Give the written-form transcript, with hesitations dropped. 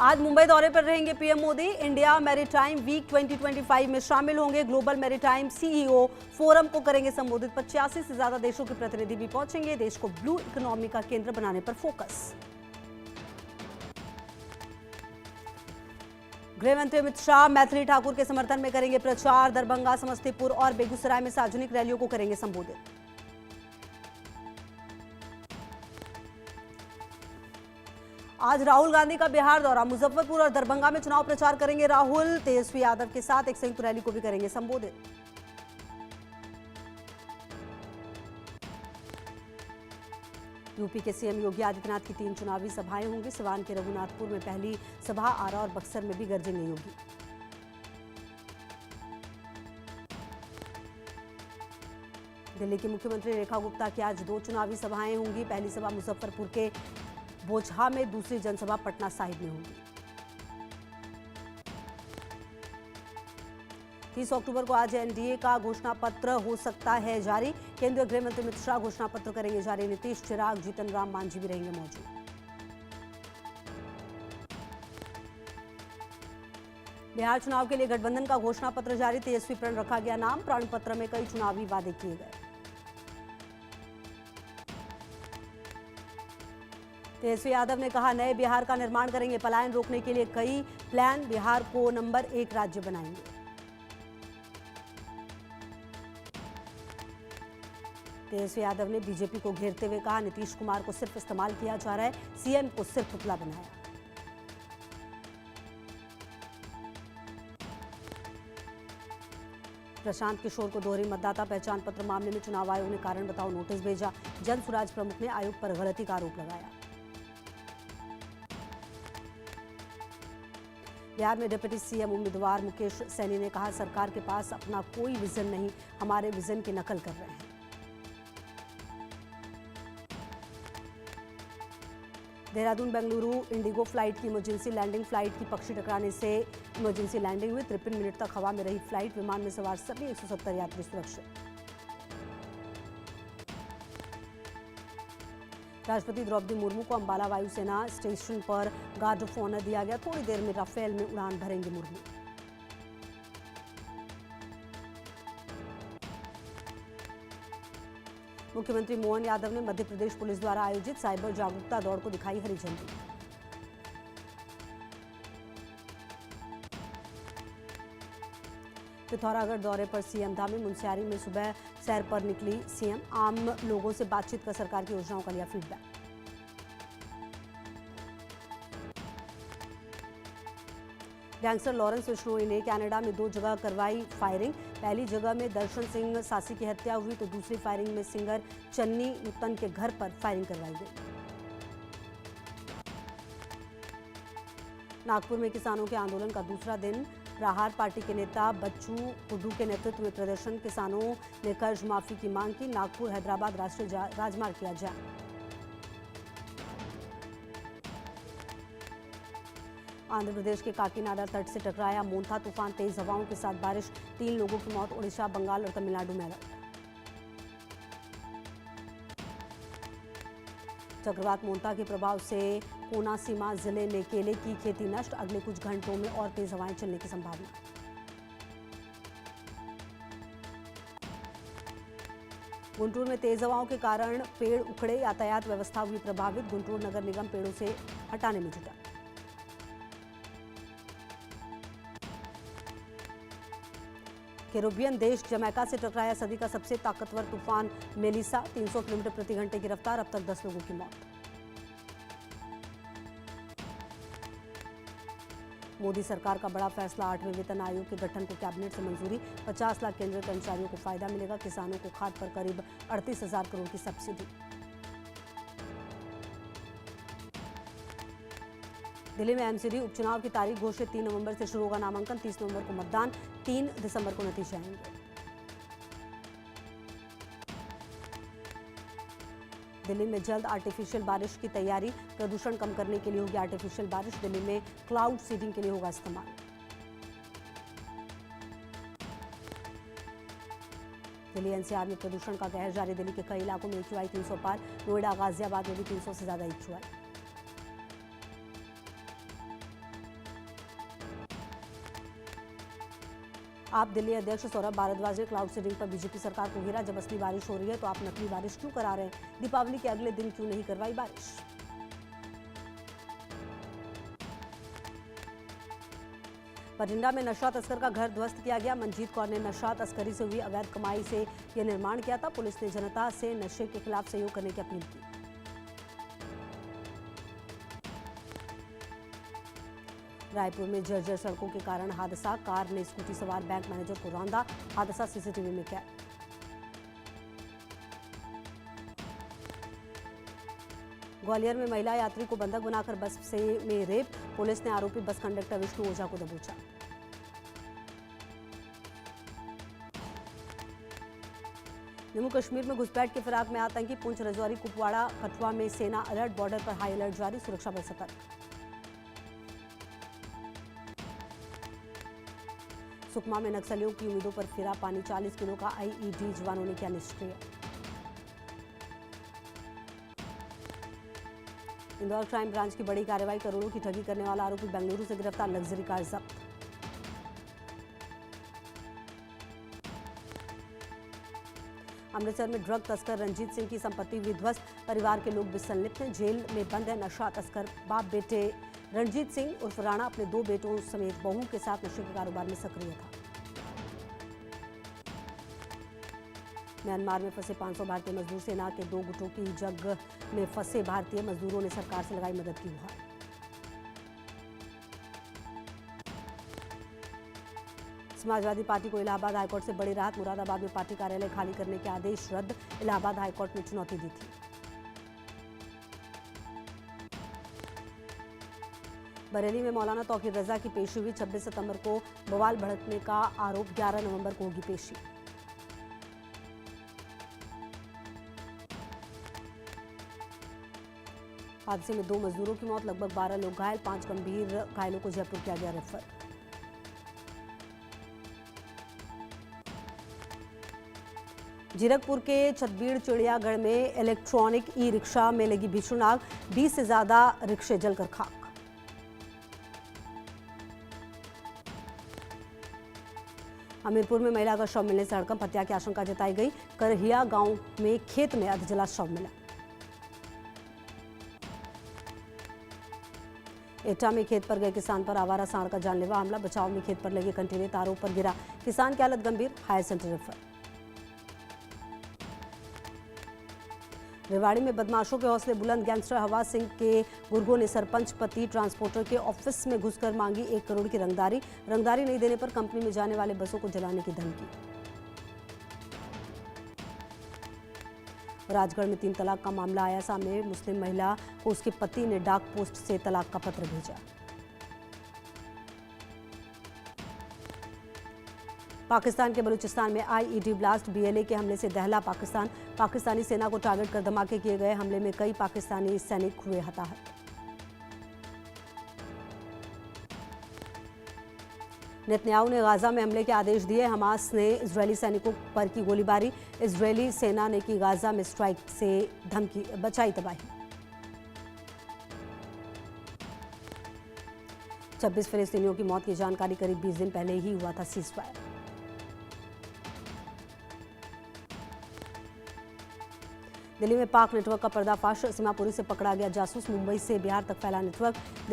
आज मुंबई दौरे पर रहेंगे PM Modi. India maritime week 2025 में शामिल होंगे। ग्लोबल मैरीटाइम सीईओ फोरम को करेंगे संबोधित। 85 से ज्यादा देशों के प्रतिनिधि भी पहुंचेंगे। देश को ब्लू इकोनॉमी का केंद्र बनाने पर फोकस। गृह मंत्री अमित शाह मैथिली ठाकुर के समर्थन में करेंगे प्रचार। दरभंगा, समस्तीपुर और बेगूसराय में सार्वजनिक रैलियों को करेंगे संबोधित। आज राहुल गांधी का बिहार दौरा। मुजफ्फरपुर और दरभंगा में चुनाव प्रचार करेंगे राहुल। तेजस्वी यादव के साथ एक संयुक्त रैली को भी करेंगे संबोधित। यूपी के सीएम योगी आदित्यनाथ की 3 चुनावी सभाएं होंगी। सिवान के रघुनाथपुर में पहली सभा, आरा और बक्सर में भी गरजेंगे योगी। दिल्ली की मुख्यमंत्री रेखा गुप्ता की आज 2 चुनावी सभाएं होंगी। पहली सभा मुजफ्फरपुर के बोचहा में, दूसरी जनसभा पटना साहिब में होगी। 30 अक्टूबर को आज एनडीए का घोषणा पत्र हो सकता है जारी। केंद्रीय गृह मंत्री अमित शाह घोषणा पत्र करेंगे जारी। नीतीश, चिराग, जीतन राम मांझी भी रहेंगे मौजूद। बिहार चुनाव के लिए गठबंधन का घोषणा पत्र जारी। तेजस्वी प्रण रखा गया नाम। प्रण पत्र में कई चुनावी वादे किए गए। तेजस्वी यादव ने कहा, नए बिहार का निर्माण करेंगे। पलायन रोकने के लिए कई प्लान। बिहार को नंबर 1 राज्य बनाएंगे। तेजस्वी यादव ने बीजेपी को घेरते हुए कहा, नीतीश कुमार को सिर्फ इस्तेमाल किया जा रहा है, सीएम को सिर्फ पुतला बनाया। प्रशांत किशोर को दोहरी मतदाता पहचान पत्र मामले में चुनाव आयोग ने कारण बताओ नोटिस भेजा। जन सुराज प्रमुख ने आयोग पर गलती का आरोप लगाया। बिहार में डिप्टी सीएम उम्मीदवार मुकेश सैनी ने कहा, सरकार के पास अपना कोई विजन नहीं, हमारे विजन की नकल कर रहे हैं। देहरादून बेंगलुरु इंडिगो फ्लाइट की इमरजेंसी लैंडिंग। फ्लाइट की पक्षी टकराने से इमरजेंसी लैंडिंग हुई। 53 मिनट तक हवा में रही फ्लाइट। विमान में सवार सभी 170 यात्री सुरक्षित। राष्ट्रपति द्रौपदी मुर्मू को अंबाला वायुसेना स्टेशन पर गार्ड ऑफ ऑनर दिया गया। थोड़ी देर में राफेल में उड़ान भरेंगे मुर्मू। मुख्यमंत्री मोहन यादव ने मध्य प्रदेश पुलिस द्वारा आयोजित साइबर जागरूकता दौड़ को दिखाई हरी झंडी। पिथौरागढ़ दौरे पर सीएम धामी। मुनस्यारी में सुबह सैर पर निकली सीएम। आम लोगों से बातचीत कर सरकार की योजनाओं का लिया फीडबैक। गैंगस्टर लॉरेंस बिश्नोई ने कनाडा में 2 जगह करवाई फायरिंग। पहली जगह में दर्शन सिंह सासी की हत्या हुई तो दूसरी फायरिंग में सिंगर चन्नी नुत्तन के घर पर फायरिंग करवाई गई। नागपुर में किसानों के आंदोलन का दूसरा दिन। प्रहार पार्टी के नेता बच्चू कुड्डू के नेतृत्व में प्रदर्शन। किसानों ने कर्ज माफी की मांग की। नागपुर हैदराबाद राष्ट्रीय राजमार्ग किया जाम। आंध्र प्रदेश के काकीनाडा तट से टकराया मोंथा तूफान। तेज हवाओं के साथ बारिश। 3 लोगों की मौत। ओडिशा, बंगाल और तमिलनाडु में अलर्ट। चक्रवात मोंथा के प्रभाव से कोनासीमा जिले में केले की खेती नष्ट। अगले कुछ घंटों में और तेज हवाएं चलने की संभावना। गुंटूर में तेज हवाओं के कारण पेड़ उखड़े। यातायात व्यवस्था हुई प्रभावित। गुंटूर नगर निगम पेड़ों से हटाने में जुटा। कैरिबियन देश जमैका से टकराया सदी का सबसे ताकतवर तूफान मेलिसा। 300 किलोमीटर प्रति घंटे की रफ्तार। अब तक 10 लोगों की मौत। मोदी सरकार का बड़ा फैसला। 8वें वेतन आयोग के गठन को कैबिनेट से मंजूरी। 50 लाख केंद्रीय कर्मचारियों को फायदा मिलेगा। किसानों को खाद पर करीब 38,000 करोड़ की सब्सिडी। दिल्ली में एमसीडी उपचुनाव की तारीख घोषित। 3 नवंबर से शुरू होगा नामांकन। 30 नवंबर को मतदान। 3 दिसंबर को नतीजे आएंगे। दिल्ली में जल्द आर्टिफिशियल बारिश की तैयारी। प्रदूषण कम करने के लिए होगी आर्टिफिशियल बारिश। दिल्ली में क्लाउड सीडिंग के लिए होगा इस्तेमाल। दिल्ली एनसीआर में प्रदूषण का कहर जारी। दिल्ली के कई इलाकों में AQI 300 पार। नोएडा, गाजियाबाद में भी 300 से ज्यादा AQI। आप दिल्ली अध्यक्ष सौरभ भारद्वाज ने क्लाउड सीडिंग पर बीजेपी सरकार को घेरा। जब असली बारिश हो रही है तो आप नकली बारिश क्यों करा रहे हैं? दीपावली के अगले दिन क्यों नहीं करवाई बारिश? बठिंडा में नशा तस्कर का घर ध्वस्त किया गया। मनजीत कौर ने नशा तस्करी से हुई अवैध कमाई से यह निर्माण किया था। पुलिस ने जनता से नशे के खिलाफ सहयोग करने की अपील की। रायपुर में जर्जर सड़कों के कारण हादसा। कार ने स्कूटी सवार बैंक मैनेजर को रौंदा। हादसा सीसीटीवी में कैद। ग्वालियर में महिला यात्री को बंधक बनाकर बस में रेप। पुलिस ने आरोपी बस कंडक्टर विष्णु ओझा को दबोचा। जम्मू कश्मीर में घुसपैठ के फिराक में आतंकी। पुंछ, रजौरी, कुपवाड़ा, कठुआ में सेना अलर्ट। बॉर्डर पर हाई अलर्ट जारी। सुरक्षा बल सतर्क। सुकमा में नक्सलियों की उम्मीदों पर फिरा पानी। 40 किलो का आईईडी जवानों ने किया निष्क्रिय। इंदौर क्राइम ब्रांच की बड़ी कार्रवाई। करोड़ों की ठगी करने वाला आरोपी बेंगलुरु से गिरफ्तार। लग्जरी कार जब्त। अमृतसर में ड्रग तस्कर रंजीत सिंह की संपत्ति विध्वस्त। परिवार के लोग भी संलिप्त हैं। जेल में बंद है नशा तस्कर बाप बेटे रंजीत सिंह उर्फ राणा। अपने 2 बेटों समेत बहू के साथ नशे के कारोबार में सक्रिय था। म्यांमार में फंसे 500 भारतीय मजदूर। सेना के 2 गुटों की जंग में फंसे भारतीय मजदूरों ने सरकार से लगाई मदद की गुहार। समाजवादी पार्टी को इलाहाबाद हाईकोर्ट से बड़ी राहत। मुरादाबाद में पार्टी कार्यालय खाली करने के आदेश रद्द। इलाहाबाद हाईकोर्ट ने चुनौती दी थी। बरेली में मौलाना तौकीर रजा की पेशी हुई। 26 सितंबर को बवाल भड़कने का आरोप। 11 नवंबर को होगी पेशी। हादसे में 2 मजदूरों की मौत। लगभग 12 लोग घायल। 5 गंभीर घायलों को जयपुर किया गया रेफर। जीरकपुर के छतबीड़ चिड़ियागढ़ में इलेक्ट्रॉनिक ई रिक्शा में लगी भीषण आग। 20 से ज्यादा रिक्शे जलकर खाक। हमीरपुर में महिला का शव मिलने से हड़कंप। हत्या की आशंका जताई गई। करहिया गांव में खेत में अधजला शव मिला। एटा में खेत पर गए किसान पर आवारा सांड का जानलेवा हमला। बचाव में खेत पर लगे कंटीले तारों पर गिरा। किसान की हालत गंभीर। Higher centre refer. रेवाड़ी में बदमाशों के हौसले बुलंद। गैंगस्टर हवा सिंह के गुर्गों ने सरपंच पति ट्रांसपोर्टर के ऑफिस में घुसकर मांगी 1 करोड़ की रंगदारी। रंगदारी नहीं देने पर कंपनी में जाने वाले बसों को जलाने की धमकी। राजगढ़ में 3 तलाक का मामला आया सामने। मुस्लिम महिला को उसके पति ने डाक पोस्ट से तलाक का पत्र भेजा। पाकिस्तान के बलूचिस्तान में आईईडी ब्लास्ट। बीएलए के हमले से दहला पाकिस्तान। पाकिस्तानी सेना को टारगेट कर धमाके किए गए। हमले में कई पाकिस्तानी सैनिक हुए हताहत। नेतन्याहू ने गाजा में हमले के आदेश दिए। हमास ने इजरायली सैनिकों पर की गोलीबारी। इजरायली सेना ने की गाजा में स्ट्राइक से धमकी। बचाई तबाही। 26 फिलिस्तीनियों की मौत की जानकारी करीब 20 दिन पहले ही हुआ था सीजफायर। दिल्ली में पाक नेटवर्क का पर्दाफाश। सीमापुरी से पकड़ा गया जासूस। मुंबई से बिहार तक फैला नेटवर्क। दिल्ली